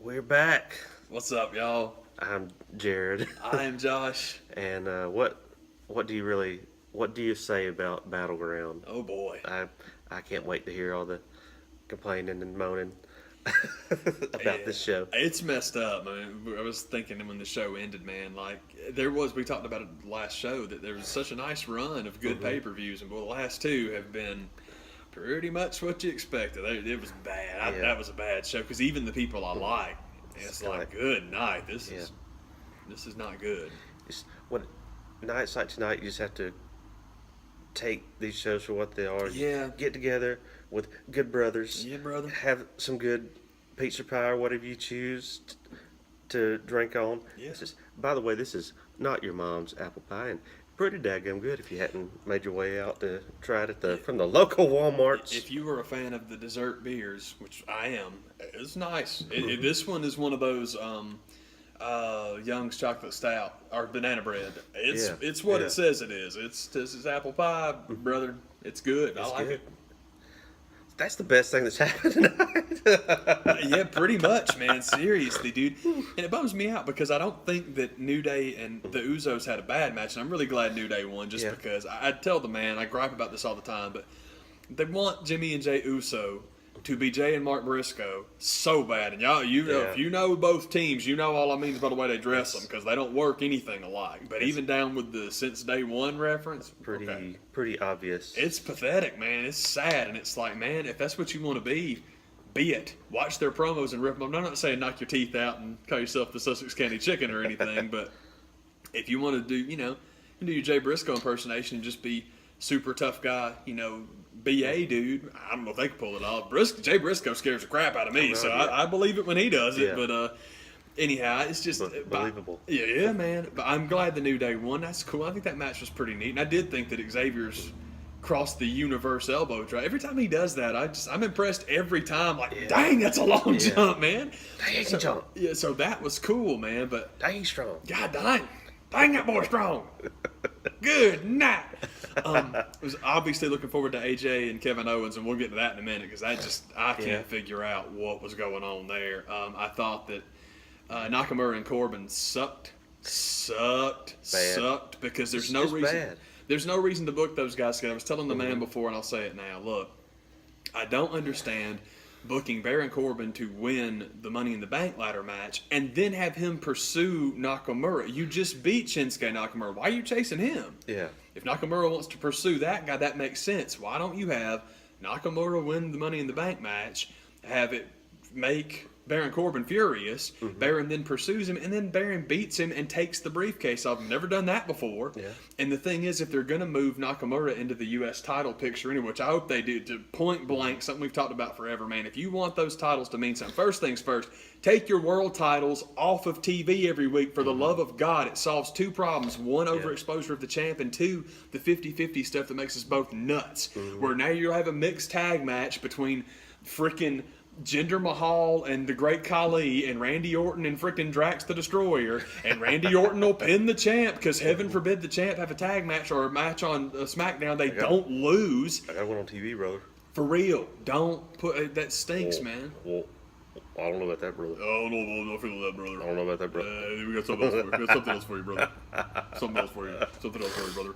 We're back. What's up, y'all? I'm Jared. I am Josh. And what do you say about BattleGround? Oh boy. I can't wait to hear all the complaining and moaning about this show. It's messed up. I was thinking when the show ended, man, we talked about it last show, that there was such a nice run of good pay-per-views, and the last two have been pretty much what you expected. It was bad. That was a bad show, because even the people I like, it's like, good night. This is not good. When nights like tonight, you just have to take these shows for what they are. Yeah. Get together with good brothers. Yeah, brother. Have some good pizza pie or whatever you choose to drink on. Yeah. By the way, this is not your mom's apple pie, and pretty daggum good if you hadn't made your way out to try it from the local Walmarts. If you were a fan of the dessert beers, which I am, it's nice. This one is one of those Young's chocolate stout or banana bread. It's what it says it is. This is apple pie, brother. It's good. I like it. That's the best thing that's happened tonight. Yeah, pretty much, man. Seriously, dude. And it bums me out because I don't think that New Day and the Usos had a bad match, and I'm really glad New Day won just because I tell the man, I gripe about this all the time, but they want Jimmy and Jay Uso to be Jay and Mark Briscoe so bad. And y'all, if you know both teams, you know all I mean is by the way they dress them, because they don't work anything alike. But even down with the since day one reference, pretty obvious. It's pathetic, man. It's sad, and it's like, man, if that's what you want to be it. Watch their promos and rip them. I'm not saying knock your teeth out and call yourself the Sussex County Chicken or anything, but if you want to do, do your Jay Briscoe impersonation and just be super tough guy, BA dude, I don't know if they can pull it off. Jay Briscoe scares the crap out of me, so I believe it when he does it. But anyhow, it's just believable. Yeah, man. But I'm glad the New Day won. That's cool. I think that match was pretty neat, and I did think that Xavier's crossed the universe elbow drop. Every time he does that, I'm impressed every time. Like, dang, that's a long jump, man. Dang, jump. Yeah, so that was cool, man. But dang, strong. God dang that boy strong. Good night. Was obviously looking forward to AJ and Kevin Owens, and we'll get to that in a minute because I can't figure out what was going on there. I thought that Nakamura and Corbin sucked because there's no reason. Bad. There's no reason to book those guys together. I was telling the man before, and I'll say it now. Look, I don't understand booking Baron Corbin to win the Money in the Bank ladder match and then have him pursue Nakamura. You just beat Shinsuke Nakamura. Why are you chasing him? Yeah. If Nakamura wants to pursue that guy, that makes sense. Why don't you have Nakamura win the Money in the Bank match, have it make Baron Corbin furious, Baron then pursues him, and then Baron beats him and takes the briefcase off him. Never done that before. Yeah. And the thing is, if they're going to move Nakamura into the U.S. title picture anyway, which I hope they do, to point blank, something we've talked about forever, man, if you want those titles to mean something, first things first, take your world titles off of TV every week for the love of God. It solves two problems. One, overexposure of the champ, and two, the 50-50 stuff that makes us both nuts. Where now you'll have a mixed tag match between frickin' Jinder Mahal and the Great Khali and Randy Orton and frickin' Drax the Destroyer, and Randy Orton will pin the champ because heaven forbid the champ have a tag match or a match on SmackDown. They don't lose. I got one on TV, brother. For real. Don't put that stinks, man. Well, I don't know about that, brother. Oh, no, I feel that, brother. I don't know about that, brother. We got something else for you. We got something else for you, brother. Something else for you, brother.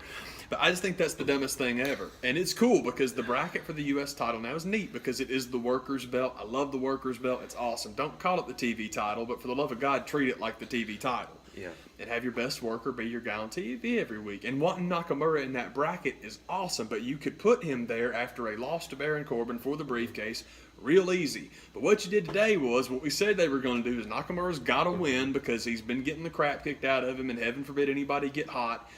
But I just think that's the dumbest thing ever. And it's cool because the bracket for the U.S. title now is neat because it is the workers' belt. I love the workers' belt. It's awesome. Don't call it the TV title, but for the love of God, treat it like the TV title. Yeah. And have your best worker be your guy on TV every week. And wanting Nakamura in that bracket is awesome, but you could put him there after a loss to Baron Corbin for the briefcase real easy. But what you did today was what we said they were going to do is Nakamura's got to win because he's been getting the crap kicked out of him, and heaven forbid anybody get hot.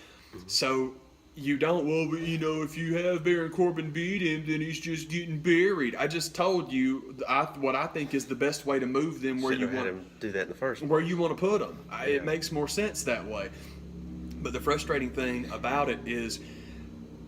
So you don't, but if you have Baron Corbin beat him, then he's just getting buried. I just told you what I think is the best way to move them where you want him do that in the first where you want to put them. It makes more sense that way. But the frustrating thing about it is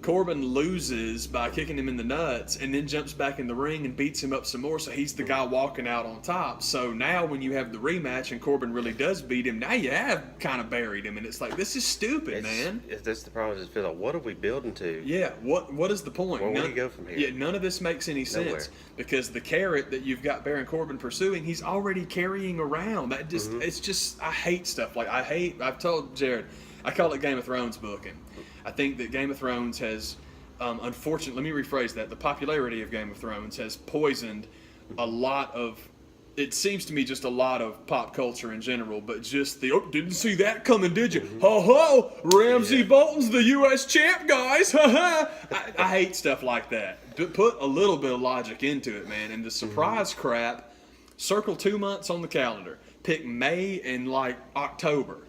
Corbin loses by kicking him in the nuts and then jumps back in the ring and beats him up some more, so he's the guy walking out on top. So now when you have the rematch and Corbin really does beat him, now you have kind of buried him, and it's like, this is stupid, man. That's the problem. Is feel like, what are we building to? Yeah, what is the point? Where do you go from here? Yeah, none of this makes any sense. Nowhere. Because the carrot that you've got Baron Corbin pursuing, he's already carrying around. That just it's just, I hate stuff. Like, I've told Jared, I call it Game of Thrones booking. I think that Game of Thrones has, unfortunately, let me rephrase that, the popularity of Game of Thrones has poisoned a lot of, it seems to me, just a lot of pop culture in general, but just the, didn't see that coming, did you? Ho-ho! Ramsey Bolton's the U.S. champ, guys! Ha-ha! I hate stuff like that. Put a little bit of logic into it, man, and the surprise crap, circle 2 months on the calendar. Pick May and, like, October.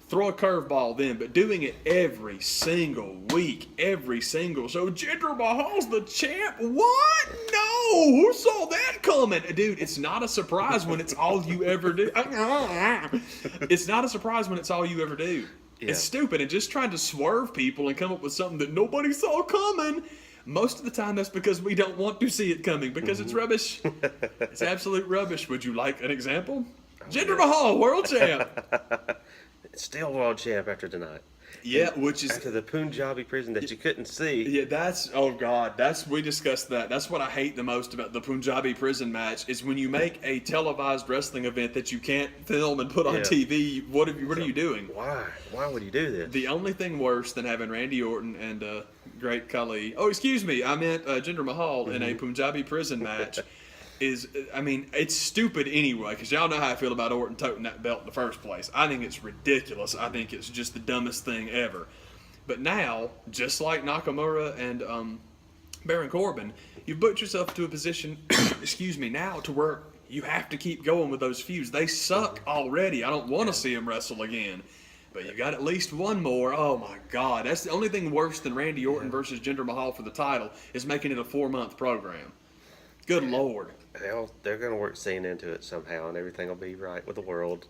Throw a curveball then, but doing it every single week, every single show. Jinder Mahal's the champ? What? No! Who saw that coming? Dude, it's not a surprise when it's all you ever do. It's not a surprise when it's all you ever do. Yeah. It's stupid, and just trying to swerve people and come up with something that nobody saw coming. Most of the time, that's because we don't want to see it coming, because it's rubbish. It's absolute rubbish. Would you like an example? Jinder Mahal, world champ. Still world champ after tonight. Yeah, which is after the Punjabi prison that you couldn't see. Yeah, we discussed that. That's what I hate the most about the Punjabi prison match is when you make a televised wrestling event that you can't film and put on TV. What are you doing? Why would you do this? The only thing worse than having Randy Orton and Great Khali. Oh, excuse me, I meant Jinder Mahal in a Punjabi prison match. Is, I mean, it's stupid anyway, because y'all know how I feel about Orton toting that belt in the first place. I think it's ridiculous. I think it's just the dumbest thing ever. But now, just like Nakamura and Baron Corbin, you've put yourself to a position, excuse me, now to where you have to keep going with those feuds. They suck already. I don't want to see them wrestle again. But you got at least one more. Oh, my God. That's the only thing worse than Randy Orton versus Jinder Mahal for the title is making it a 4-month program. Good Lord. They're going to work Cena into it somehow, and everything will be right with the world.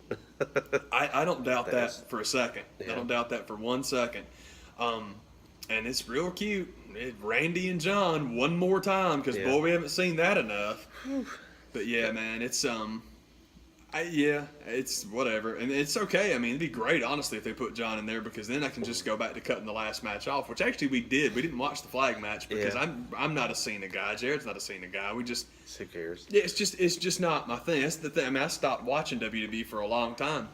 I don't doubt that for a second. Yeah. I don't doubt that for 1 second. And it's real cute. Randy and John one more time, because, boy, we haven't seen that enough. But, yeah, man, it's it's whatever. And it's okay. I mean, it'd be great, honestly, if they put John in there, because then I can just go back to cutting the last match off, which actually we did. We didn't watch the flag match because I'm not a Cena guy. Jared's not a Cena guy. We just... Who cares? Yeah, it's just not my thing. That's the thing. I mean, I stopped watching WWE for a long time,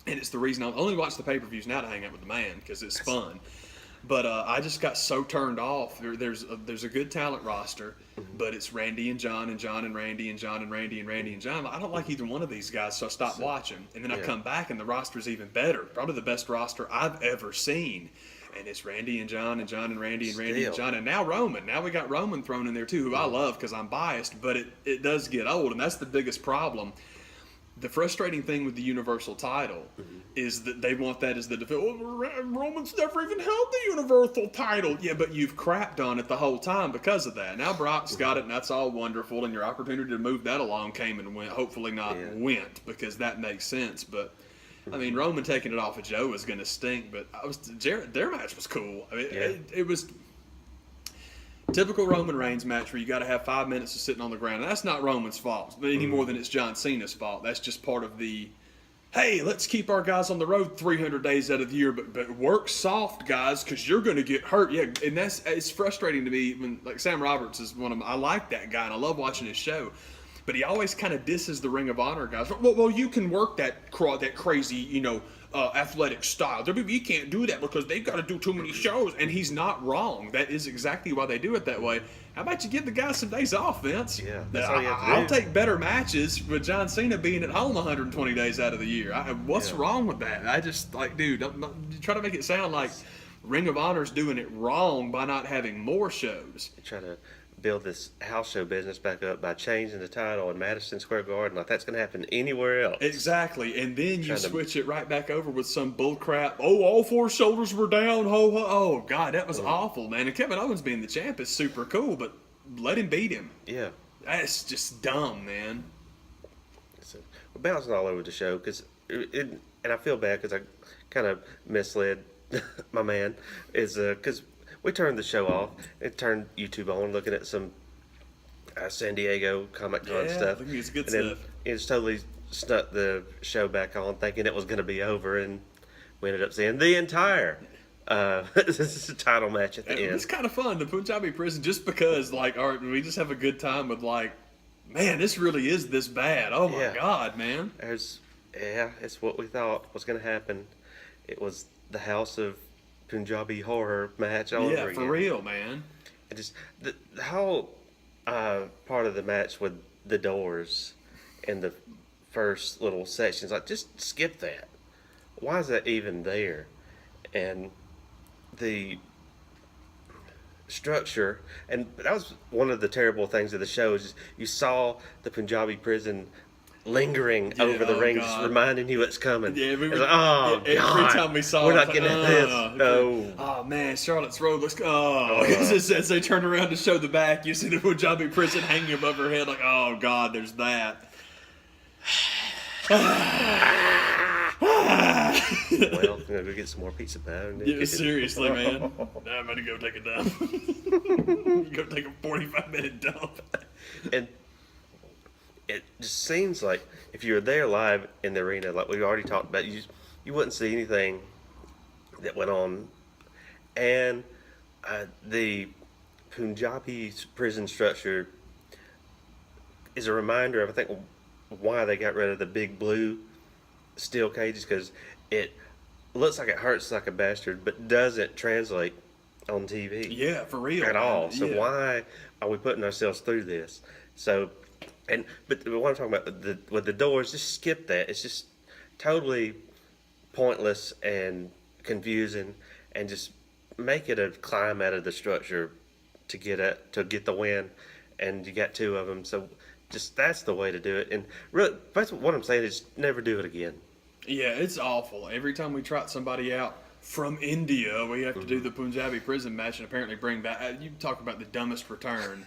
and it's the reason I only watch the pay-per-views now to hang out with the man, because it's fun. But I just got so turned off. There's a good talent roster, but it's Randy and John and John and Randy and John and Randy and Randy and John. I don't like either one of these guys, so I stopped watching. And then I come back, and the roster's even better. Probably the best roster I've ever seen. And it's Randy and John and John and Randy and Randy and John. And now Roman. Now we got Roman thrown in there, too, who I love because I'm biased. But it does get old, and that's the biggest problem. The frustrating thing with the Universal title is that they want that as the defense. Oh, Roman's never even held the Universal title. Yeah, but you've crapped on it the whole time because of that. Now Brock's got it, and that's all wonderful, and your opportunity to move that along came and went. Hopefully not went, because that makes sense. But, I mean, Roman taking it off of Joe is going to stink, but their match was cool. I mean, it was... Typical Roman Reigns match where you got to have 5 minutes of sitting on the ground. And that's not Roman's fault any more than it's John Cena's fault. That's just part of the, hey, let's keep our guys on the road 300 days out of the year, but work soft, guys, because you're going to get hurt. Yeah, and it's frustrating to me when, like, Sam Roberts is one of them. I like that guy, and I love watching his show. But he always kind of disses the Ring of Honor guys. Well, you can work that crazy, athletic style. WWE can't do that because they've got to do too many shows, and he's not wrong. That is exactly why they do it that way. How about you give the guys some days off, Vince? Yeah, that's all you have to do. I'll take better matches with John Cena being at home 120 days out of the year. What's wrong with that? I just, dude, don't try to make it sound like Ring of Honor's doing it wrong by not having more shows. You try to build this house show business back up by changing the title in Madison Square Garden, like that's going to happen anywhere else. Exactly, and then you switch it right back over with some bull crap. Oh, all four shoulders were down. Ho, ho. Oh, God, that was awful, man. And Kevin Owens being the champ is super cool, but let him beat him. Yeah. That's just dumb, man. So, we're bouncing all over the show, and I feel bad because I kind of misled my man, is because we turned the show off and turned YouTube on, looking at some San Diego Comic Con stuff. It's good and then stuff. it just totally snuck the show back on, thinking it was going to be over, and we ended up seeing the entire this is a title match at the end. It's kind of fun, the Punjabi prison, just because like we just have a good time with like, man, this really is this bad. Oh my God, man. It's what we thought was going to happen. It was the House of Punjabi Horror match all over again. Yeah, for real, man. And just the whole part of the match with the doors in the first little sections, like, just skip that. Why is that even there? And the structure, and that was one of the terrible things of the show, is you saw the Punjabi prison lingering over the rings, reminding you it's coming. Yeah, every time we saw we're it, not getting at this. Oh man, Charlotte's Road. Let's go. As they turn around to show the back, you see the Punjabi prison hanging above her head. Like, oh God, there's that. Well, I'm gonna go get some more pizza pie. Yeah, seriously, man. Now I'm gonna go take a dump. Go take a 45-minute dump. And it just seems like if you were there live in the arena, like we already talked about, you wouldn't see anything that went on. And the Punjabi prison structure is a reminder of, I think, why they got rid of the big blue steel cages, because it looks like it hurts like a bastard, but doesn't translate on TV. Yeah, for real. At all. Man. So why are we putting ourselves through this? So, but what I'm talking about with the doors, just skip that. It's just totally pointless and confusing, and just make it a climb out of the structure to get the win, and you got two of them. So just that's the way to do it. And really, that's what I'm saying is never do it again. Yeah, it's awful. Every time we trot somebody out from India, we have to do the Punjabi prison match and apparently bring back. You talk about the dumbest return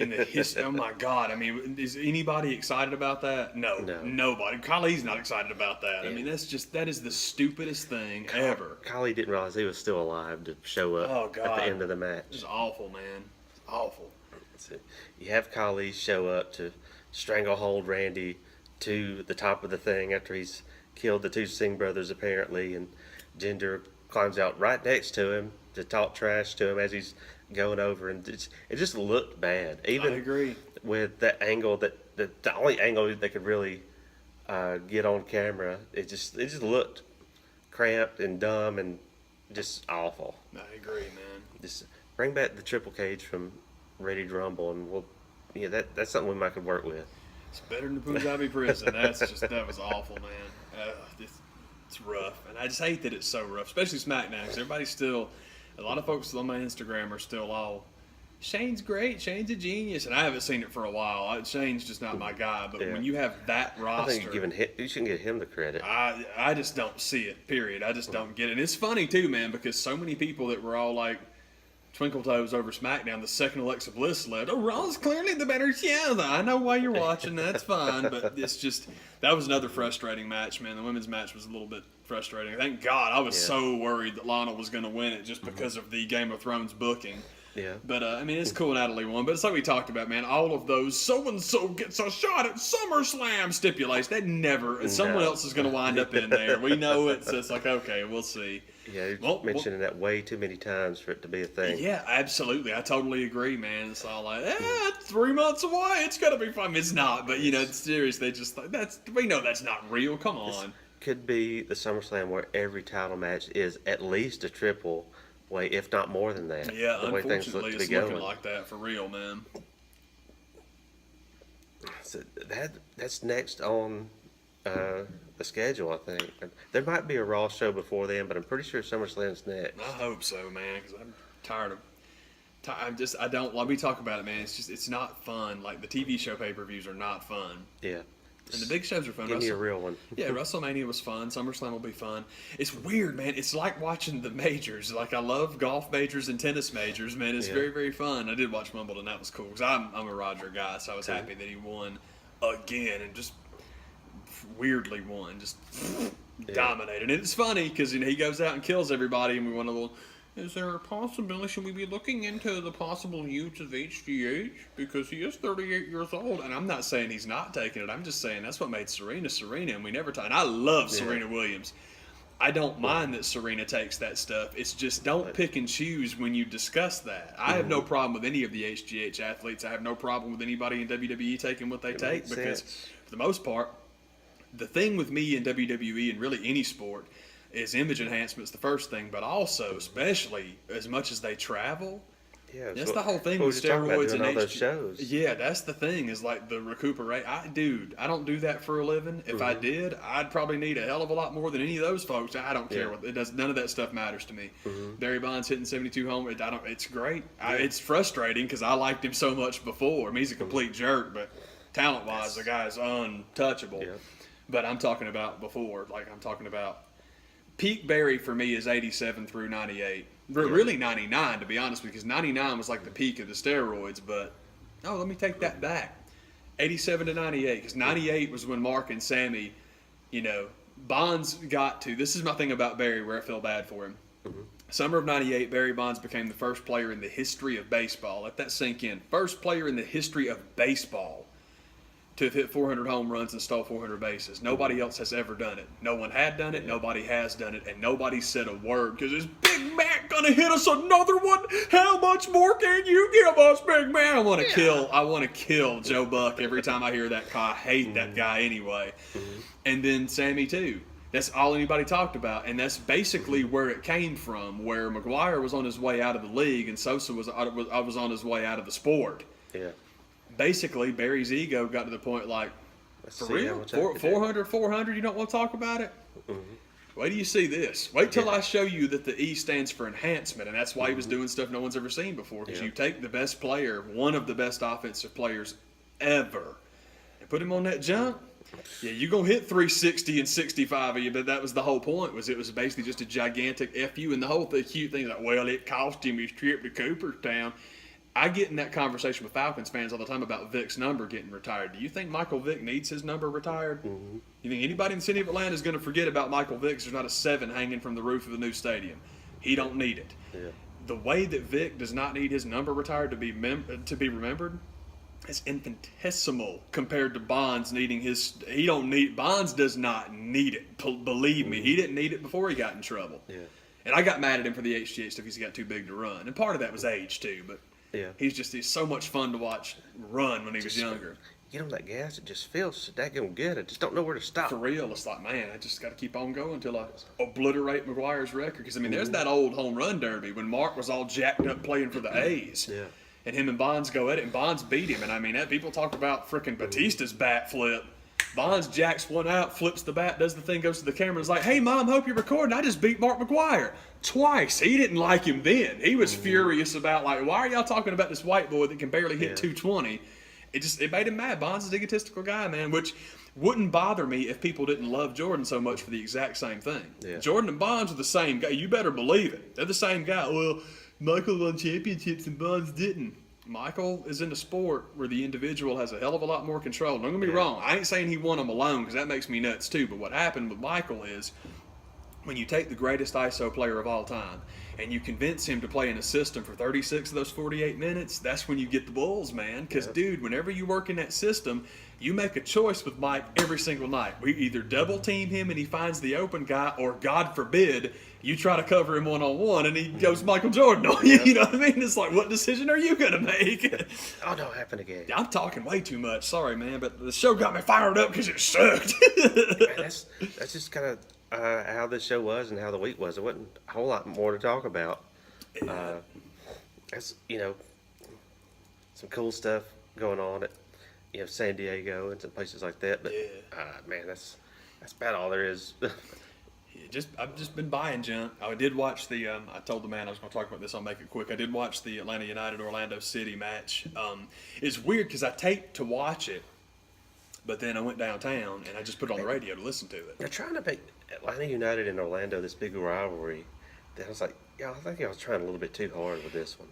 in the history. Oh my God! I mean, is anybody excited about that? No, nobody. Kali's not excited about that. Yeah. I mean, that is the stupidest thing ever. Kali didn't realize he was still alive to show up at the end of the match. It's awful, man. It's awful. So you have Kali show up to stranglehold Randy to the top of the thing after he's killed the two Singh brothers apparently, and Jinder climbs out right next to him to talk trash to him as he's going over, and it just looked bad. Even I agree with that angle, the only angle they could really get on camera, it just looked cramped and dumb and just awful. I agree, man. Just bring back the triple cage from Ready to Rumble, and that's something we might could work with. It's better than the Punjabi prison. That was awful, man. It's rough, and I just hate that it's so rough, especially SmackDown, because everybody's still, a lot of folks on my Instagram are still all, Shane's great, Shane's a genius, and I haven't seen it for a while. Shane's just not my guy, but when you have that roster, I think you shouldn't give him the credit. I just don't see it, period. I just don't get it. And it's funny, too, man, because so many people that were all like, twinkle toes over SmackDown the second Alexa Bliss led. Oh, Raw's clearly the better show. I know why you're watching. That's fine, but it's just, that was another frustrating match, man. The women's match was a little bit frustrating. Thank God. I was so worried that Lana was going to win it just because of the Game of Thrones booking. Yeah. But, I mean, it's cool Natalie won. But it's like we talked about, man. All of those so-and-so gets a shot at SummerSlam stipulations. That never, someone else is going to wind up in there. We know it. So it's like, okay, we'll see. Yeah, you're mentioning that way too many times for it to be a thing. Yeah, absolutely. I totally agree, man. It's all like, 3 months away. It's going to be fun. It's not. But, it's serious. They just, we know that's not real. Come on. This could be the SummerSlam where every title match is at least a triple way, if not more than that. Yeah, the way things look unfortunately, to be it's going. looking like that for real, man. So that's next on the schedule, I think. There might be a Raw show before then, but I'm pretty sure SummerSlam's next. I hope so, man, because I'm tired of. I don't. Let me talk about it, man. It's not fun. Like the TV show pay-per-views are not fun. Yeah. And the big shows are fun. Give me a real one. Yeah, WrestleMania was fun. SummerSlam will be fun. It's weird, man. It's like watching the majors. Like, I love golf majors and tennis majors, man. It's very, very fun. I did watch Wimbledon. That was cool. Because I'm a Roger guy, so I was happy that he won again and just weirdly won. Just dominated. And it's funny because he goes out and kills everybody, and we want a little is there a possibility, should we be looking into the possible use of HGH? Because he is 38 years old. And I'm not saying he's not taking it. I'm just saying that's what made Serena Serena. And we never talk. And I love Serena Williams. I don't mind that Serena takes that stuff. It's just don't pick and choose when you discuss that. I have no problem with any of the HGH athletes. I have no problem with anybody in WWE taking what they take because, for the most part, the thing with me in WWE and really any sport is image enhancement's the first thing, but also, especially as much as they travel. Yeah, that's the whole thing with steroids and all those shows. Yeah, that's the thing is like the recuperate. I don't do that for a living. If I did, I'd probably need a hell of a lot more than any of those folks. I don't care what it does. None of that stuff matters to me. Barry Bonds hitting 72 homers. It's great. It's frustrating because I liked him so much before. I mean, he's a complete jerk, but talent-wise, the guy's untouchable. Yeah. But I'm talking about before. Like I'm talking about peak Barry for me is 87 through 98. Really 99, to be honest, because 99 was like the peak of the steroids. But, let me take that back. 87 to 98, because 98 was when Mark and Sammy, Bonds got to. This is my thing about Barry where I feel bad for him. Summer of 98, Barry Bonds became the first player in the history of baseball. Let that sink in. First player in the history of baseball to have hit 400 home runs and stole 400 bases. Nobody else has ever done it. No one had done it. Nobody has done it. And nobody said a word because is Big Mac going to hit us another one? How much more can you give us, Big Mac? I want to kill Joe Buck every time I hear that guy. I hate that guy anyway. And then Sammy too. That's all anybody talked about. And that's basically where it came from, where McGwire was on his way out of the league and Sosa was on his way out of the sport. Yeah. Basically, Barry's ego got to the point like, for real? 400, you don't want to talk about it? Wait till you see this. Wait till I show you that the E stands for enhancement, and that's why he was doing stuff no one's ever seen before, because you take the best player, one of the best offensive players ever, and put him on that jump, you're going to hit 360 and 65 of you, but that was the whole point, it was basically just a gigantic FU, and the whole cute thing like, well, it cost him his trip to Cooperstown. I get in that conversation with Falcons fans all the time about Vic's number getting retired. Do you think Michael Vick needs his number retired? You think anybody in the city of Atlanta is going to forget about Michael Vick because there's not a 7 hanging from the roof of the new stadium? He don't need it. Yeah. The way that Vic does not need his number retired to be remembered is infinitesimal compared to Bonds needing his. Bonds does not need it. Believe me, he didn't need it before he got in trouble. Yeah. And I got mad at him for the HGH stuff because he got too big to run, and part of that was age too, but. Yeah. He's so much fun to watch run when he was younger. Get on that gas, it just feels so daggone good. I just don't know where to stop. For real, it's like, man, I just got to keep on going until I obliterate McGwire's record. Because, there's that old home run derby when Mark was all jacked up playing for the A's. Yeah. And him and Bonds go at it, and Bonds beat him. And, people talk about freaking Batista's bat flip. Bonds jacks one out, flips the bat, does the thing, goes to the camera, and is like, hey, Mom, hope you're recording. I just beat Mark McGwire twice. He didn't like him then. He was furious about, like, why are y'all talking about this white boy that can barely hit 220? It made him mad. Bonds is an egotistical guy, man, which wouldn't bother me if people didn't love Jordan so much for the exact same thing. Yeah. Jordan and Bonds are the same guy. You better believe it. They're the same guy. Well, Michael won championships and Bonds didn't. Michael is in a sport where the individual has a hell of a lot more control. Don't get me wrong. I ain't saying he won them alone because that makes me nuts too. But what happened with Michael is when you take the greatest ISO player of all time and you convince him to play in a system for 36 of those 48 minutes, that's when you get the Bulls, man. Because, dude, whenever you work in that system, you make a choice with Mike every single night. We either double team him and he finds the open guy, or God forbid, you try to cover him one-on-one and he goes Michael Jordan on you. You know what I mean? It's like, what decision are you going to make? Oh, don't happen again. I'm talking way too much. Sorry, man, but the show got me fired up because it sucked. Man, that's just kind of how this show was and how the week was. There wasn't a whole lot more to talk about. That's, some cool stuff going on at, San Diego and some places like that. But, man, that's about all there is. I've just been buying junk. I did watch the. I told the man I was going to talk about this. I'll make it quick. I did watch the Atlanta United Orlando City match. It's weird because I taped to watch it, but then I went downtown and I just put it on the radio to listen to it. They're trying to make Atlanta United and Orlando this big rivalry. Then I was like, I think I was trying a little bit too hard with this one.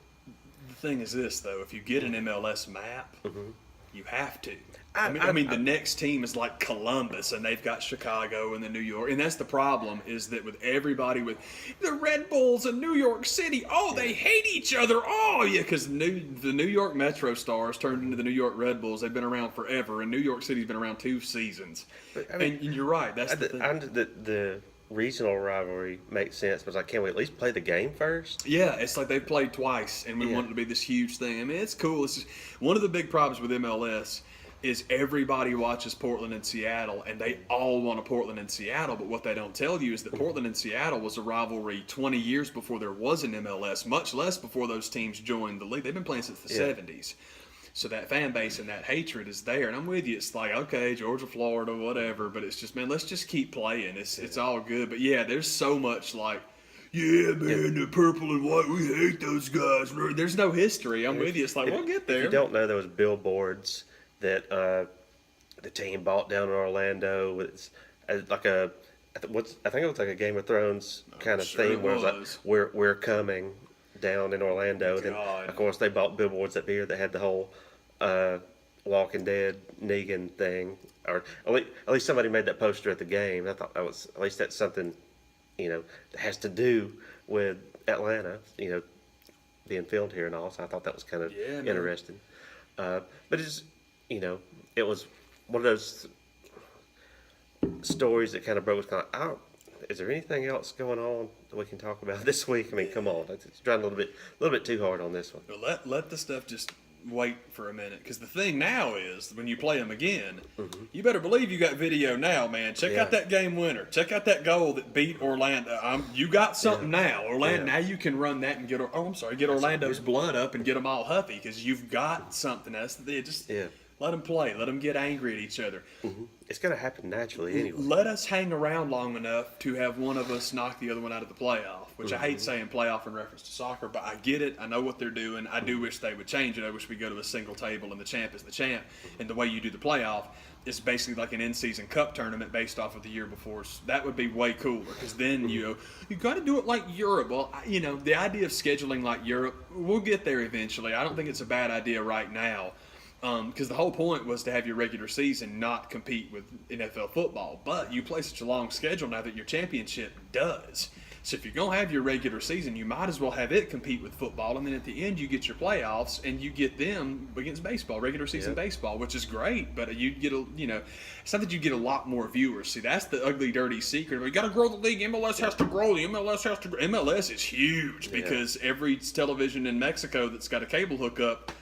The thing is this though: if you get an MLS map, You have to. I The next team is like Columbus, and they've got Chicago and then New York, and that's the problem. Is that with everybody, with the Red Bulls and New York City, they hate each other. Oh yeah, because the New York Metro Stars turned into the New York Red Bulls. They've been around forever, and New York City's been around 2 seasons. But, and you're right. That's the thing. The regional rivalry makes sense, but can we at least play the game first? Yeah, it's like they've played twice, and we want it to be this huge thing. I mean, it's cool. It's just, one of the big problems with MLS is everybody watches Portland and Seattle, and they all want a Portland and Seattle, but what they don't tell you is that Portland and Seattle was a rivalry 20 years before there was an MLS, much less before those teams joined the league. They've been playing since the 70s. So that fan base and that hatred is there, and I'm with you. It's like, okay, Georgia, Florida, whatever, but it's just, man, let's just keep playing. It's all good. But yeah, there's so much like, yeah, man, the purple and white, we hate those guys. There's no history. I'm with you. It's like, we'll get there. If you don't know, there was billboards that the team bought down in Orlando. It's like I think it was like a Game of Thrones kind of theme where it was like, we're coming down in Orlando. Then of course they bought billboards up here that had the whole Walking Dead Negan thing, or at least somebody made that poster at the game. I thought that was, at least that's something that has to do with Atlanta, being filmed here and all. So I thought that was kind of interesting. But it's it was one of those stories that kind of broke. Was kind of, is there anything else going on that we can talk about this week? I mean, come on, it's trying a little bit too hard on this one. Well, let the stuff just wait for a minute, because the thing now is when you play them again, you better believe you got video now, man. Check out that game winner. Check out that goal that beat Orlando. You got something now, Orlando. Now you can run that and get Orlando's blood up and get them all huffy, because you've got something. Let them play. Let them get angry at each other. It's going to happen naturally anyway. Let us hang around long enough to have one of us knock the other one out of the playoff, which I hate saying playoff in reference to soccer, but I get it. I know what they're doing. I do wish they would change it. I wish we go to a single table and the champ is the champ. And the way you do the playoff is basically like an in-season cup tournament based off of the year before. So that would be way cooler, because then you got to do it like Europe. Well, the idea of scheduling like Europe, we'll get there eventually. I don't think it's a bad idea right now. Because the whole point was to have your regular season not compete with NFL football. But you play such a long schedule now that your championship does. So if you're going to have your regular season, you might as well have it compete with football. And then at the end, you get your playoffs, and you get them against baseball, regular season baseball, which is great. But you get it's not that you get a lot more viewers. See, that's the ugly, dirty secret. You got to grow the league. MLS has to grow. MLS is huge because every television in Mexico that's got a cable hookup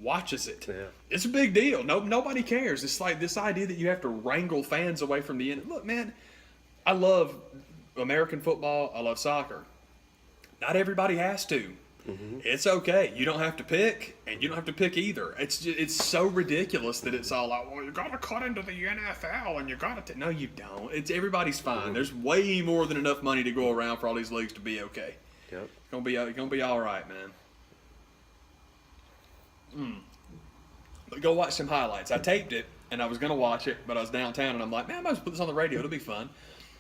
watches it. Yeah. It's a big deal. Nobody cares. It's like this idea that you have to wrangle fans away from the end. Look, man, I love American football. I love soccer. Not everybody has to. It's okay. You don't have to pick, and you don't have to pick either. It's so ridiculous that it's all like, well, you got to cut into the NFL, and you got to. No, you don't. Everybody's fine. There's way more than enough money to go around for all these leagues to be okay. Yep. It's gonna be all right, man. But go watch some highlights. I taped it, and I was going to watch it, but I was downtown, and I'm like, man, I might as well put this on the radio. It'll be fun.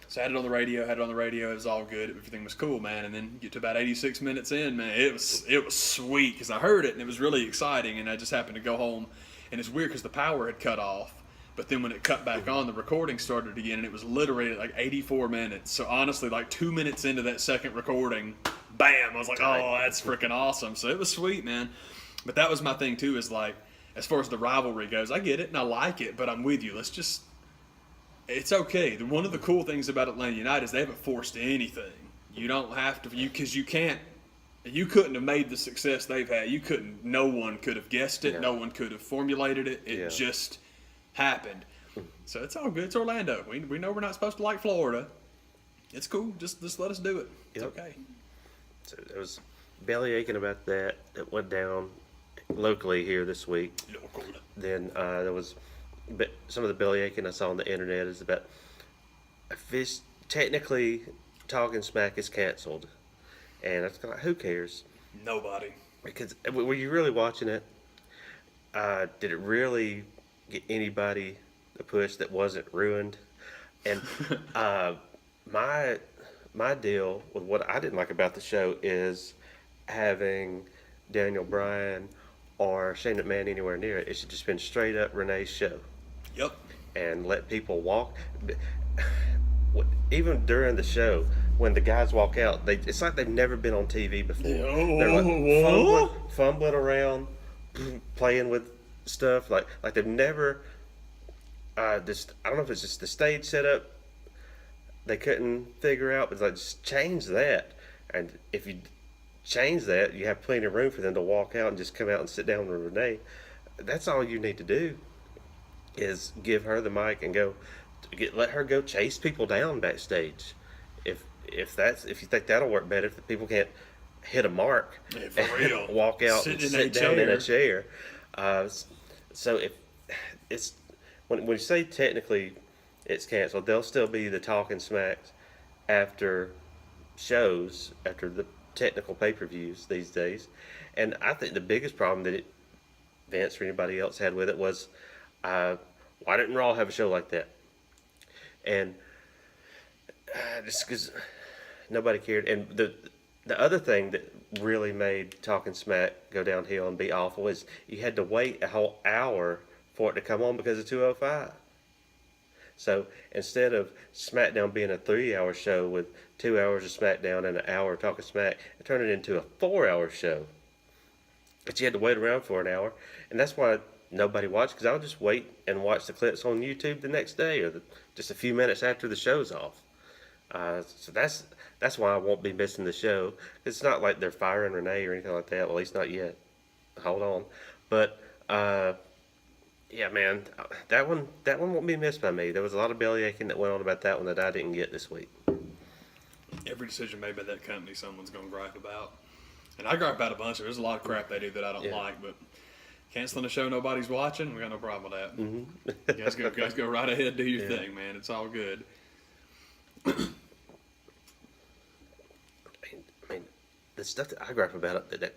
So I had it on the radio. It was all good. Everything was cool, man. And then get to about 86 minutes in, man, it was sweet, because I heard it, and it was really exciting, and I just happened to go home. And it's weird because the power had cut off, but then when it cut back on, the recording started again, and it was literally like 84 minutes. So honestly, like 2 minutes into that second recording, bam, I was like, oh, that's freaking awesome. So it was sweet, man. But that was my thing, too, is like, as far as the rivalry goes, I get it and I like it, but I'm with you. It's okay. One of the cool things about Atlanta United is they haven't forced anything. You don't have to, because you couldn't have made the success they've had. No one could have guessed it. No one could have formulated it. It just happened. So it's all good. It's Orlando. We know we're not supposed to like Florida. It's cool. Just let us do it. It's okay. So it was belly aching about that went down locally here this week. Then there was some of the belly aching I saw on the internet is about a fish. Technically, Talking Smack is canceled, and it's kind of like, who cares? Nobody. Because were you really watching it? Did it really get anybody a push that wasn't ruined? And my deal with what I didn't like about the show is having Daniel Bryan or Shane McMahon anywhere near it. It should just been straight up Renee's show Yep. and let people walk. Even during the show, when the guys walk out, it's like they've never been on TV before. They're like fumbling around, playing with stuff like they've never. Just I don't know if it's just the stage setup they couldn't figure out, but it's like just change that. And if you change that, you have plenty of room for them to walk out and just come out and sit down with Renee. That's all you need to do is give her the mic and let her go chase people down backstage. If you think that'll work better, if the people can't hit a mark, for real, walk out and sit down in a chair. So if it's when you say technically it's canceled, there'll still be the talking smacks after shows, after the technical pay-per-views these days. And I think the biggest problem that Vince or anybody else had with it was, why didn't Raw have a show like that? And just because nobody cared. And the other thing that really made Talking Smack go downhill and be awful is you had to wait a whole hour for it to come on because of 205. So instead of SmackDown being a 3-hour show with 2 hours of SmackDown and an hour of Talking Smack, it turned it into a 4-hour show. But you had to wait around for an hour, and that's why nobody watched, because I'll just wait and watch the clips on YouTube the next day or just a few minutes after the show's off. So that's why I won't be missing the show. It's not like they're firing Renee or anything like that. Well, at least not yet. Hold on. But yeah, man, that one won't be missed by me. There was a lot of belly aching that went on about that one that I didn't get this week. Every decision made by that company, someone's going to gripe about. And I gripe about a bunch. There's a lot of crap they do that I don't like, but canceling a show nobody's watching, we got no problem with that. Mm-hmm. You guys go right ahead, do your thing, man. It's all good. I mean, the stuff that I gripe about, that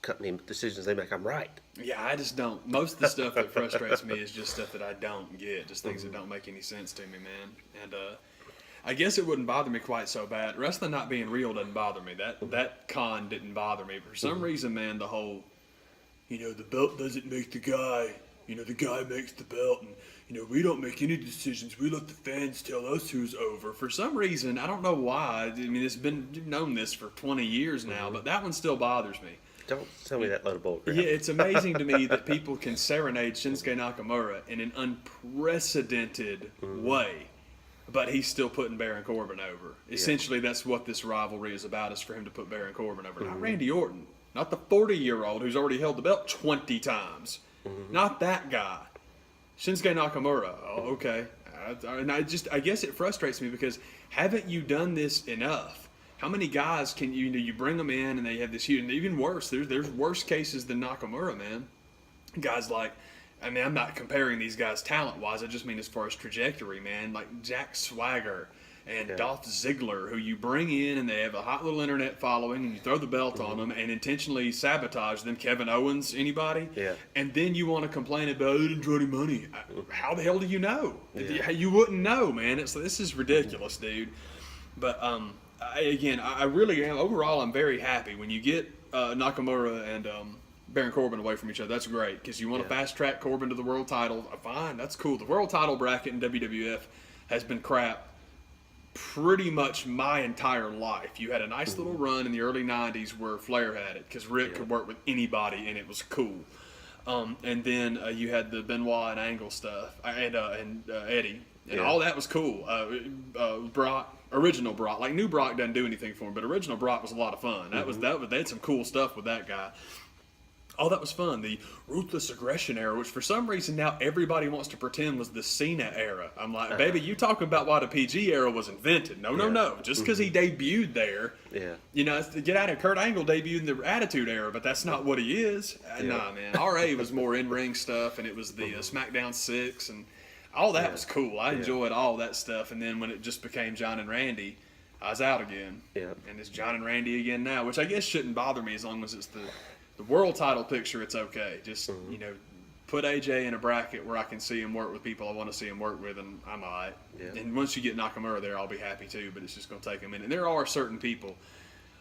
company decisions they make, I'm right. Yeah, I just don't. Most of the stuff that frustrates me is just stuff that I don't get, just things that don't make any sense to me, man. And I guess it wouldn't bother me quite so bad. Wrestling not being real doesn't bother me. That con didn't bother me. For some reason, man, the whole, the belt doesn't make the guy. The guy makes the belt, and we don't make any decisions. We let the fans tell us who's over. For some reason, I don't know why. I mean, you've known this for 20 years now, but that one still bothers me. Don't tell me that load of bull crap. Yeah, it's amazing to me that people can serenade Shinsuke Nakamura in an unprecedented way, but he's still putting Baron Corbin over. Essentially, that's what this rivalry is about, is for him to put Baron Corbin over. Not Randy Orton. Not the 40-year-old who's already held the belt 20 times. Not that guy. Shinsuke Nakamura. Oh, okay. And I guess it frustrates me because haven't you done this enough? How many guys can you bring them in and they have this huge, and even worse, there's worse cases than Nakamura, man. Guys like, I'm not comparing these guys talent-wise, I just mean as far as trajectory, man. Like Jack Swagger and Dolph Ziggler, who you bring in and they have a hot little internet following and you throw the belt on them and intentionally sabotage them. Kevin Owens, anybody? Yeah. And then you want to complain about, they didn't draw any money. How the hell do you know? Yeah. You wouldn't know, man. This is ridiculous, dude. But, I really am. Overall, I'm very happy when you get Nakamura and Baron Corbin away from each other. That's great because you want to fast track Corbin to the world title. Fine, that's cool. The world title bracket in WWF has been crap pretty much my entire life. You had a nice little run in the early 90s where Flair had it because Rick could work with anybody and it was cool. And then you had the Benoit and Angle stuff and Eddie. And all that was cool. Brock, original Brock, like new Brock doesn't do anything for him, but original Brock was a lot of fun. They had some cool stuff with that guy. Oh, that was fun. The Ruthless Aggression era, which for some reason now everybody wants to pretend was the Cena era. I'm like, baby, you talking about why the PG era was invented. No. Just because he debuted there, get out of Kurt Angle debuted in the Attitude era, but that's not what he is. Nah, man. RA was more in-ring stuff, and it was the SmackDown 6, and all that was cool. I enjoyed all that stuff, and then when it just became John and Randy, I was out again. Yeah. And it's John and Randy again now, which I guess shouldn't bother me as long as it's the world title picture. It's okay. Just, put AJ in a bracket where I can see him work with people I want to see him work with, and I'm all right. Yeah. And once you get Nakamura there, I'll be happy too, but it's just going to take a minute. And there are certain people,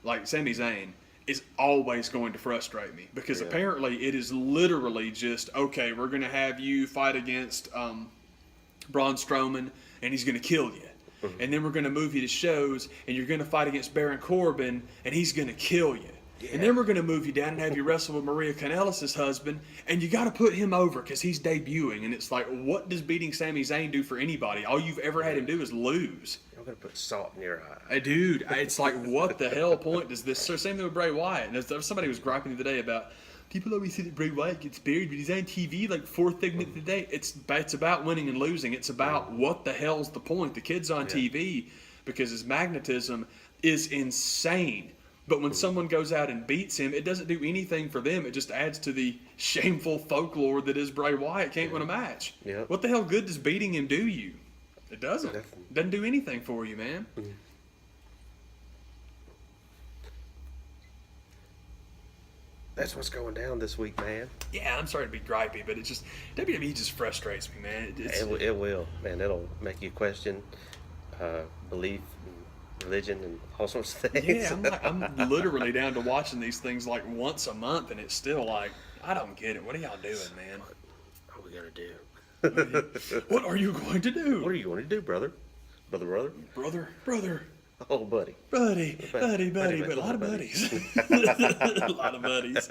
like Sami Zayn, is always going to frustrate me because Yeah. apparently it is literally just, okay, we're going to have you fight against Braun Strowman and he's going to kill you. Mm-hmm. And then we're going to move you to shows and you're going to fight against Baron Corbin and he's going to kill you. Yeah. And then we're going to move you down and have you wrestle with Maria Kanellis' husband, and you got to put him over because he's debuting. And it's like, what does beating Sami Zayn do for anybody? All you've ever had him do is lose. I'm gonna put salt in your eye. Dude, it's like, what the hell point does this? So same thing with Bray Wyatt. And somebody was griping the other day about, people always say that Bray Wyatt gets buried, but he's on TV like fourth segment of the day. It's about winning and losing. It's about what the hell's the point. The kid's on TV because his magnetism is insane. But when someone goes out and beats him, it doesn't do anything for them. It just adds to the shameful folklore that is Bray Wyatt can't win a match. Yep. What the hell good does beating him do you? It doesn't. Nothing. Doesn't do anything for you, man. That's what's going down this week, man. Yeah, I'm sorry to be gripey, but it's just WWE just frustrates me, man. It will, man. It'll make you question belief and religion and all sorts of things. Yeah, I'm literally down to watching these things like once a month, and it's still like, I don't get it. What are y'all doing, man? What are we gonna do? What are you going to do? What are you going to do, brother? Brother? Brother. Oh, buddy. Buddy, but a lot of buddies. A lot of buddies.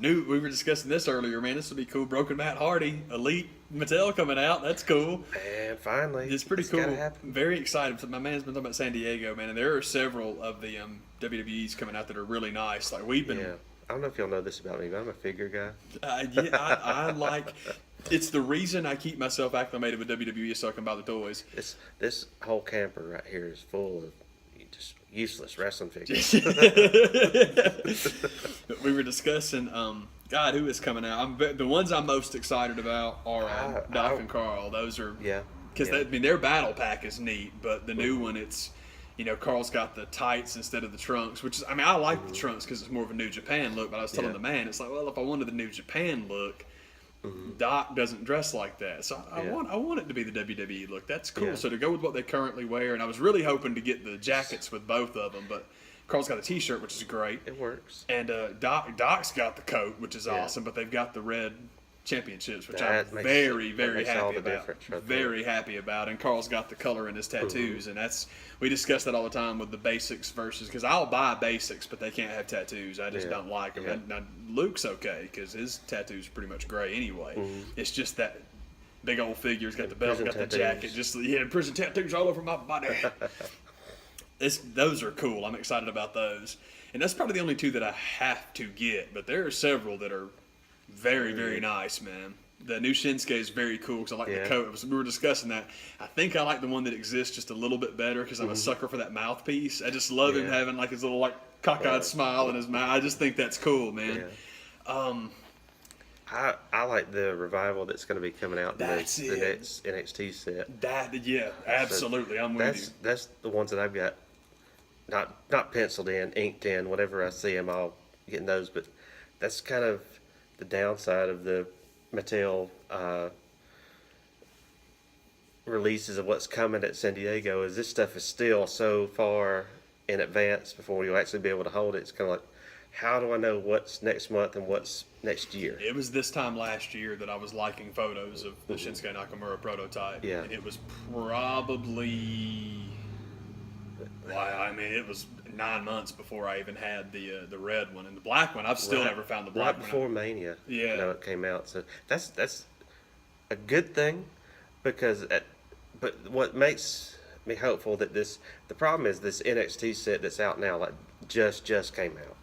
We were discussing this earlier, man. This would be cool. Broken Matt Hardy, Elite Mattel coming out. That's cool. And finally, It's pretty gotta cool. happen. Very excited. So my man's been talking about San Diego, man, and there are several of the WWEs coming out that are really nice. Like we've been. Yeah. I don't know if y'all know this about me, but I'm a figure guy. I like. It's the reason I keep myself acclimated with WWE so I can buy the toys. This whole camper right here is full of just useless wrestling figures. We were discussing, God, who is coming out? The ones I'm most excited about are Doc and Carl. Those are, Yeah. because their battle pack is neat, but the new one, it's, Carl's got the tights instead of the trunks, which is, I like the trunks because it's more of a New Japan look. But I was telling the man, it's like, well, if I wanted the New Japan look, Doc doesn't dress like that, so I want it to be the WWE look. That's cool. Yeah. So to go with what they currently wear, and I was really hoping to get the jackets with both of them, but Carl's got a T-shirt, which is great, It works. and Doc's got the coat, which is awesome. But they've got the red championships, which That I'm makes- very, that very makes all happy the about. difference right there. Very happy about. And Carl's got the color in his tattoos, and we discuss that all the time with the basics versus, because I'll buy basics, but they can't have tattoos. I just Yeah. don't like them. Yeah. Now Luke's okay because his tattoo's pretty much gray anyway. It's just that big old figure. He's got the belt, prison got the tattoos. jacket. Prison tattoos all over my body. Those are cool. I'm excited about those. And that's probably the only two that I have to get. But there are several that are very, very nice, man. The new Shinsuke is very cool because I like the coat. We were discussing that. I think I like the one that exists just a little bit better because I'm a sucker for that mouthpiece. I just love him having like his little like cockeyed smile in his mouth. I just think that's cool, man. I like the revival that's going to be coming out in the That's it. next NXT set. Absolutely. I'm with you. That's the ones that I've got not penciled in, inked in. Whenever I see them, I'll get those. But that's kind of the downside of the Mattel releases of what's coming at San Diego. Is this stuff is still so far in advance before you'll actually be able to hold it. It's kind of like, how do I know what's next month and what's next year? It was this time last year that I was liking photos of the Shinsuke Nakamura prototype. Yeah. And it was probably, it was 9 months before I even had the red one. And the black one, I've still never found the black right one. before Mania. Yeah. It came out. So that's a good thing because but what makes me hopeful that the problem is this NXT set that's out now like just came out.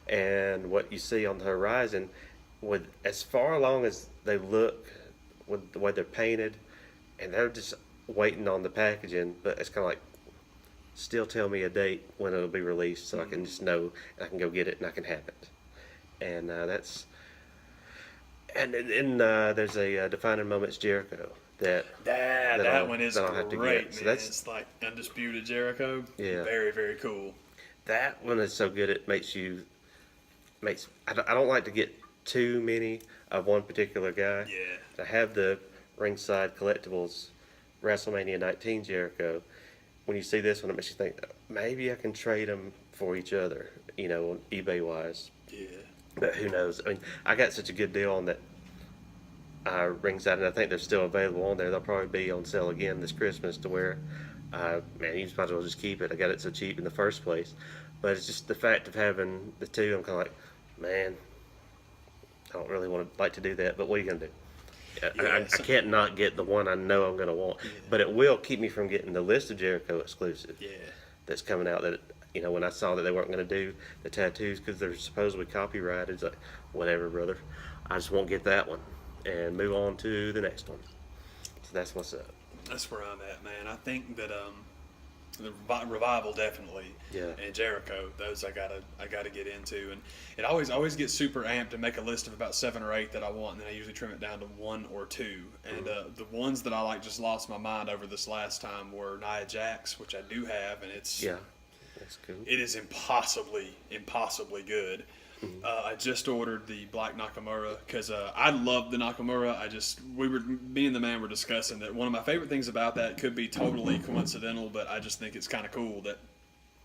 And what you see on the horizon, with as far along as they look, with the way they're painted, and they're just waiting on the packaging, but it's kind of like, still tell me a date when it'll be released so I can just know and I can go get it and I can have it. And there's a Defining Moments Jericho that one is that I'll have to great, get. So man. It's like Undisputed Jericho. Yeah. Very, very cool. That one is so good it I don't like to get too many of one particular guy. Yeah. I have the Ringside Collectibles WrestleMania 19 Jericho. When you see this one, it makes you think maybe I can trade him for each other, you know, on eBay wise. Yeah. But who knows? I mean, I got such a good deal on that ringside, and I think they're still available on there. They'll probably be on sale again this Christmas to where, man, you might as well just keep it. I got it so cheap in the first place. But it's just the fact of having the two. I'm kind of like, man, I don't really want to like to do that. But what are you gonna do? I can't not get the one I know I'm gonna want. But it will keep me from getting the List of Jericho exclusive. Yeah. That's coming out. That, you know, when I saw that they weren't going to do the tattoos because they're supposedly copyrighted, it's like, whatever, brother. I just won't get that one and move on to the next one. So that's what's up. That's where I'm at, man. I think that the Revival definitely, Yeah. and Jericho, those I gotta get into, and it always gets super amped to make a list of about 7 or 8 that I want, and then I usually trim it down to 1 or 2. And the ones that I like just lost my mind over this last time were Nia Jax, which I do have, and it's That's cool. it is impossibly good. I just ordered the Black Nakamura because I love the Nakamura. Me and the man were discussing that one of my favorite things about that could be totally coincidental, but I just think it's kind of cool that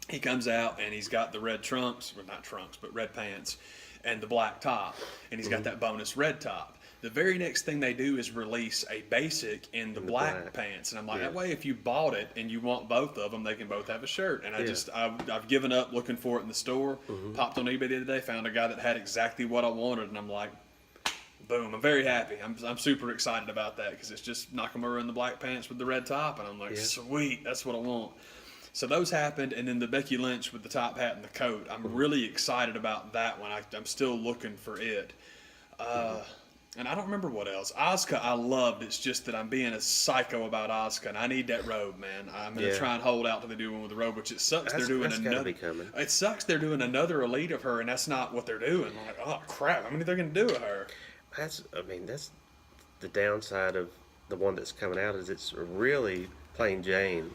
he comes out and he's got the red trunks, well, not trunks, but red pants and the black top, and he's got that bonus red top. The very next thing they do is release a basic in the black pants, and I'm like, that way, if you bought it and you want both of them, they can both have a shirt. And I've given up looking for it in the store. Popped on eBay the other day, found a guy that had exactly what I wanted, and I'm like, boom! I'm very happy. I'm super excited about that because it's just Nakamura in the black pants with the red top, and I'm like, sweet, that's what I want. So those happened, and then the Becky Lynch with the top hat and the coat. I'm really excited about that one. I'm still looking for it. And I don't remember what else. Asuka, I loved. It's just that I'm being a psycho about Asuka, and I need that robe, man. I'm gonna try and hold out till they do one with the robe, which it sucks. They're doing another. It sucks. They're doing another Elite of her, and that's not what they're doing. I'm like, oh crap! I mean, they're gonna do with her. That's the downside of the one that's coming out is it's really plain Jane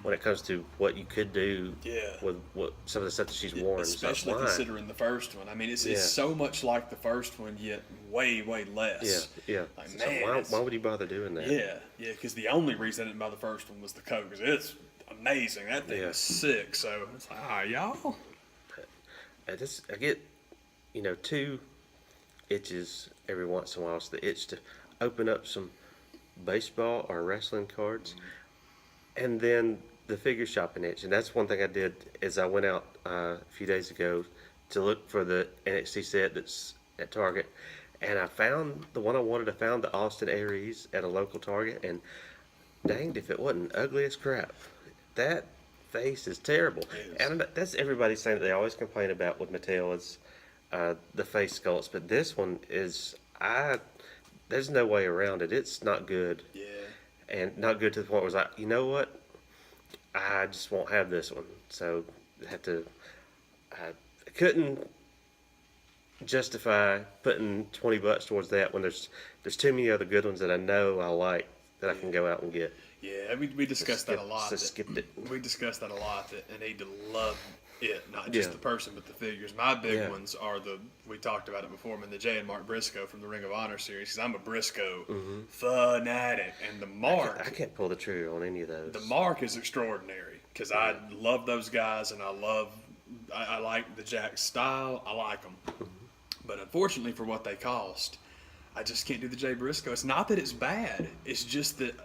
when it comes to what you could do with what some of the stuff that she's worn. Especially considering the first one. I mean, it's so much like the first one, yet way less. Like, so man, why would you bother doing that? Yeah, because the only reason I didn't buy the first one was the coat, because it's amazing. That thing is sick. So it's like, y'all. I get, 2 itches every once in a while. It's the itch to open up some baseball or wrestling cards. And then the figure shopping itch, and that's one thing I did is I went out a few days ago to look for the NXT set that's at Target, and I found the one I wanted. I found the Austin Aries at a local Target, and danged if it wasn't ugly as crap. That face is terrible, and that's everybody saying that they always complain about with Mattel is the face sculpts, but this one is there's no way around it. It's not good. Yeah. And not good to the point where it's like, you know what? I just won't have this one. So I couldn't justify putting $20 towards that when there's too many other good ones that I know I like that I can go out and get. Yeah, we discussed that a lot. Skipped it. We discussed that a lot. That I need to love it, not just the person, but the figures. My big ones are we talked about it before, man, the Jay and Mark Briscoe from the Ring of Honor series, because I'm a Briscoe fanatic. And the Mark... I can't pull the trigger on any of those. The Mark is extraordinary, because I love those guys, and I like the Jack style. I like them. But unfortunately for what they cost, I just can't do the Jay Briscoe. It's not that it's bad. It's just that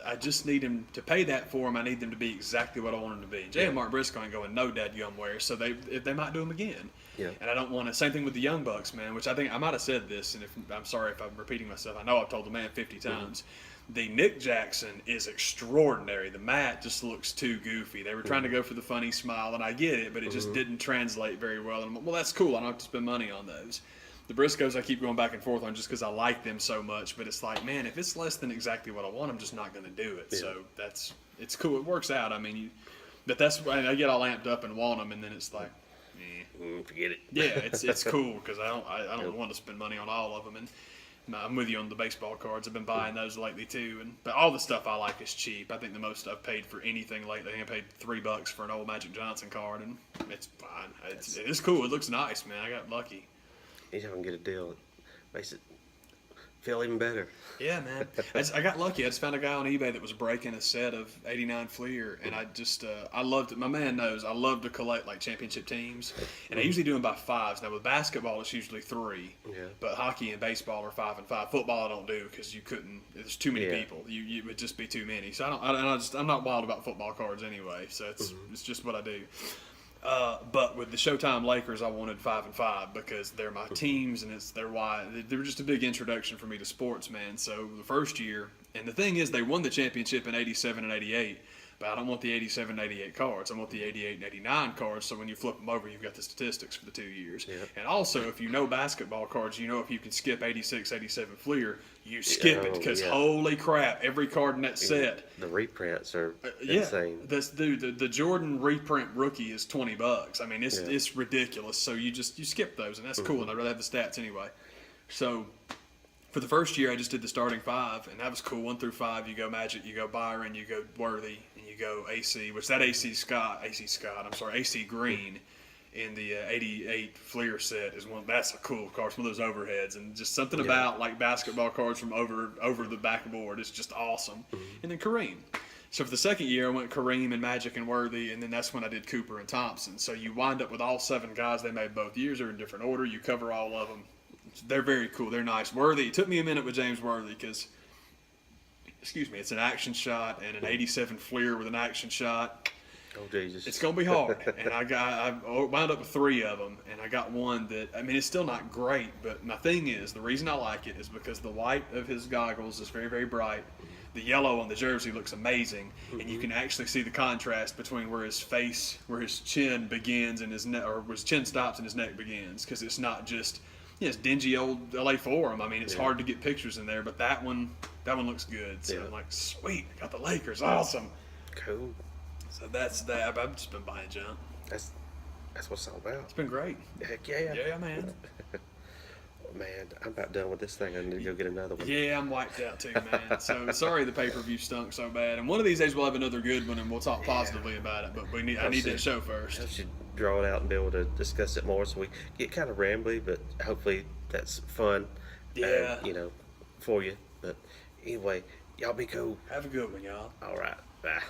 I just need him to pay that for him. I need them to be exactly what I want them to be. Jay and Mark Briscoe ain't going no dadgum where, so they might do them again. Yeah. And I don't want to. Same thing with the Young Bucks, man. Which I think I might have said this, and I'm sorry if I'm repeating myself. I know I've told the man 50 times. The Nick Jackson is extraordinary. The mat just looks too goofy. They were trying to go for the funny smile, and I get it, but it just didn't translate very well. And I'm like, well, that's cool. I don't have to spend money on those. The Briscoes I keep going back and forth on just because I like them so much. But it's like, man, if it's less than exactly what I want, I'm just not going to do it. Yeah. So it's cool. It works out. I mean, but that's when I get all amped up and want them, and then it's like, forget it. Yeah, it's cool because I don't want to spend money on all of them. And I'm with you on the baseball cards. I've been buying those lately too. But all the stuff I like is cheap. I think the most I've paid for anything lately, I paid $3 for an old Magic Johnson card, and it's fine. It's cool. It looks nice, man. I got lucky. Anytime I can get a deal, it makes it feel even better. Yeah, man. I got lucky. I just found a guy on eBay that was breaking a set of '89 Fleer, and I loved it. My man knows I love to collect like championship teams, and I usually do them by fives. Now with basketball, it's usually 3, but hockey and baseball are 5 and 5. Football I don't do because you couldn't. There's too many people. You would just be too many. So I'm not wild about football cards anyway. So it's just what I do. But with the Showtime Lakers, I wanted 5 and 5 because they're my teams, and they're why they were just a big introduction for me to sports, man. So the first year, and the thing is, they won the championship in '87 and '88. But I don't want the '87 and '88 cards. I want the '88 and '89 cards. So when you flip them over, you've got the statistics for the 2 years. And also, if you know basketball cards, you know if you can skip '86, '87 Fleer, you skip it because holy crap, every card in that set. The reprints are insane. The Jordan reprint rookie is $20. I mean, it's ridiculous. So you skip those, and that's cool. And I'd rather have the stats anyway. So for the first year, I just did the starting 5, and that was cool. 1 through 5, you go Magic, you go Byron, you go Worthy, and you go AC. Which that AC Green in the '88 Fleer set is one. That's a cool card. Some of those overheads, and just something about like basketball cards from over the backboard. It's just awesome. And then Kareem. So for the second year, I went Kareem and Magic and Worthy, and then that's when I did Cooper and Thompson. So you wind up with all 7 guys they made both years. They're in different order. You cover all of them. They're very cool. They're nice. Worthy. It took me a minute with James Worthy because, it's an action shot and an '87 Fleer with an action shot. Oh Jesus! It's gonna be hard. And I wound up with 3 of them, and I got one that it's still not great. But my thing is, the reason I like it is because the white of his goggles is very, very bright. The yellow on the jersey looks amazing, and you can actually see the contrast between where his chin begins and his neck, or where his chin stops and his neck begins, because it's not just. It's dingy old LA Forum. It's hard to get pictures in there, but that one looks good. So I'm like, sweet, I got the Lakers, awesome. Cool. So that's that. I've just been buying junk. That's what it's all about. It's been great. Heck yeah. Yeah, man. Man, I'm about done with this thing. I need to go get another one. Yeah, I'm wiped out too, man. So sorry the pay-per-view stunk so bad. And one of these days we'll have another good one, and we'll talk positively about it. But I need that show first. I should draw it out and be able to discuss it more, so we get kind of rambly, but hopefully that's fun. Yeah. For you. But anyway, y'all be cool. Have a good one, y'all. All right. Bye.